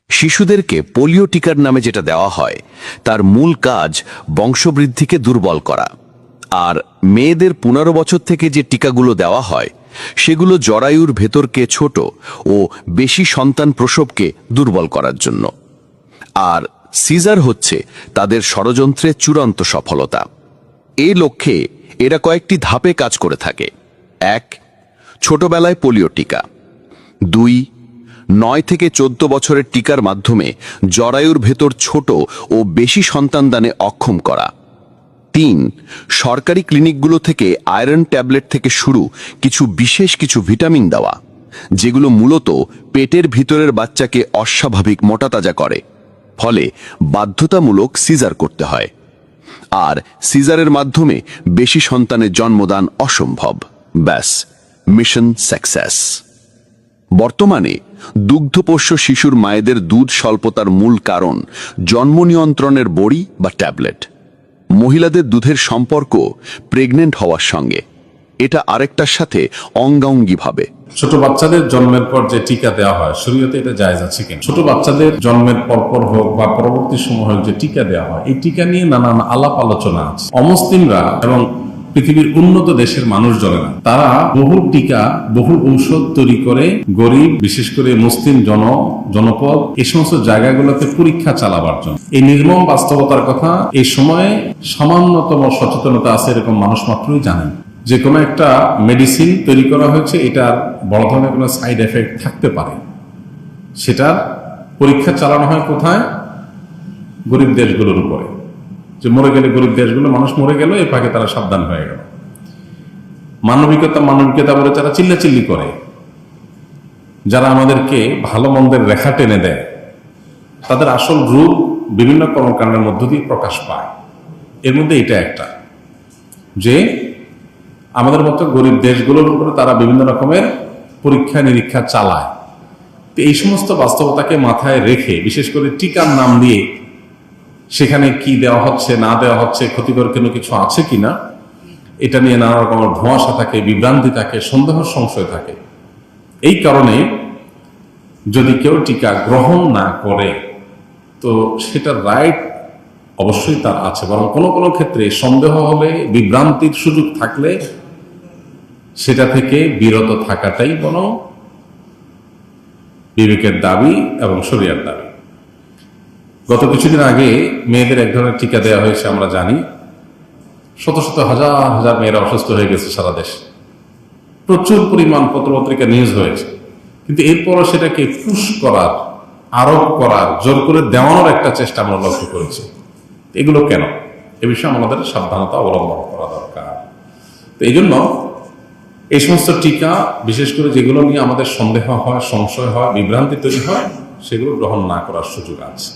শিশুদেরকে পোলিও টিকার নামে যেটা দেওয়া হয় তার মূল কাজ বংশবৃদ্ধিকে দুর্বল করা, আর মেয়েদের 15 বছর থেকে যে টিকাগুলো দেওয়া হয় সেগুলো জরায়ুর ভেতরকে ছোট ও বেশি সন্তান প্রসবকে দুর্বল করার জন্য। আর সিজার হচ্ছে তাদের ষড়যন্ত্রের চূড়ান্ত সফলতা। এই লক্ষ্যে এরা কয়েকটি ধাপে কাজ করে থাকে। 1. ছোটবেলায় পোলিও টিকা। 2. 9 থেকে 14 বছরের টিকার মাধ্যমে জরায়ুর ভেতর ছোট ও বেশি সন্তানদানে অক্ষম করা। 3. সরকারি ক্লিনিকগুলো থেকে আয়রন ট্যাবলেট থেকে শুরু বিশেষ কিছু ভিটামিন দেওয়া, যেগুলো মূলত পেটের ভিতরের বাচ্চাকে অস্বাভাবিক মোটাতাজা করে, ফলে বাধ্যতামূলক সিজার করতে হয়। আর সিজারের মাধ্যমে বেশি সন্তানের জন্মদান অসম্ভব। ব্যাস, মিশন সাকসেস। বর্তমানে দুগ্ধপোষ্য শিশুর মায়েদের দুধ স্বল্পতার মূল কারণ জন্ম নিয়ন্ত্রণের বড়ি বা ট্যাবলেট। মহিলাদের দুধের সম্পর্ক প্রেগনেন্ট হওয়ার সঙ্গে, এটা আরেকটার সাথে অঙ্গাঙ্গিভাবে। ছোট বাচ্চাদের জন্মের পর যে টিকা দেওয়া হয়, শরীয়তে এটা জায়েজ আছে কিনা? ছোট বাচ্চাদের জন্মের পরপর হোক বা পরবর্তী সময় হোক যে টিকা দেওয়া হয়, এই টিকা নিয়ে নানান আলাপ আলোচনা আছে। অমুসলিমরা এবং পৃথিবীর উন্নত দেশের মানুষজনেরা তারা বহু টিকা, বহু ঔষধ তৈরি করে গরিব, বিশেষ করে মুসলিম জনপদ এই সমস্ত জায়গাগুলোতে পরীক্ষা চালাবার জন্য। এই নির্মম বাস্তবতার কথা এই সময়ে সামান্যতম সচেতনতা আছে এরকম মানুষ মাত্রই জানেন। যে কোনো একটা মেডিসিন তৈরি করা হয়েছে, এটার বড় ধরনের কোনো সাইড এফেক্ট থাকতে পারে, সেটার পরীক্ষা চালানো হয় কোথায়? গরিব দেশগুলোর উপরে। যে মরে গেলে গরিব দেশগুলো, মানুষ মরে গেল, এ ফাঁকে তারা সাবধান হয়ে গেল। মানবিকতা বলে তারা চিল্লাচিল্লি করে, যারা আমাদেরকে ভালো মন্দের রেখা টেনে দেয়, তাদের আসল রূপ বিভিন্ন কর্মকাণ্ডের মধ্য দিয়ে প্রকাশ পায়। এর মধ্যে এটা একটা, যে আমাদের মতো গরিব দেশগুলোর উপরে তারা বিভিন্ন রকমের পরীক্ষা নিরীক্ষা চালায়। তো এই সমস্ত বাস্তবতাকে মাথায় রেখে, বিশেষ করে টিকার নাম দিয়ে সেখানে কি দেওয়া হচ্ছে না দেওয়া হচ্ছে, ক্ষতিকর কোনো কিছু আছে কিনা, এটা নিয়ে নানা রকমের ধোঁয়াশা থাকে, বিভ্রান্তি থাকে, সন্দেহ সংশয় থাকে। এই কারণে যদি কেউ টিকা গ্রহণ না করে, তো সেটার রাইট অবশ্যই তার আছে, বরং কোনো কোনো ক্ষেত্রে সন্দেহ হলে, বিভ্রান্তির সুযোগ থাকলে সেটা থেকে বিরত থাকাটাই বরং বিবেকের দাবি এবং শরীয়তের দাবি। গত কিছুদিন আগে মেয়েদের এক ধরনের টিকা দেওয়া হয়েছে, আমরা জানি। শত শত হাজার হাজার মেয়েরা অসুস্থ হয়ে গেছে সারা দেশে, প্রচুর পরিমাণ পত্রপত্রিকা নিউজ হয়েছে। কিন্তু এরপরও সেটাকে পুশ করার, আরোপ করার, জোর করে দেওয়ানোর একটা চেষ্টা আমরা লক্ষ্য করেছি। এগুলো কেন? এ বিষয়ে আমাদের সাবধানতা অবলম্বন করা দরকার। তো এই জন্য এই সমস্ত টিকা, বিশেষ করে যেগুলো নিয়ে আমাদের সন্দেহ হয়, সংশয় হয়, বিভ্রান্তি তৈরি হয়, সেগুলো গ্রহণ না করার সুযোগ আছে।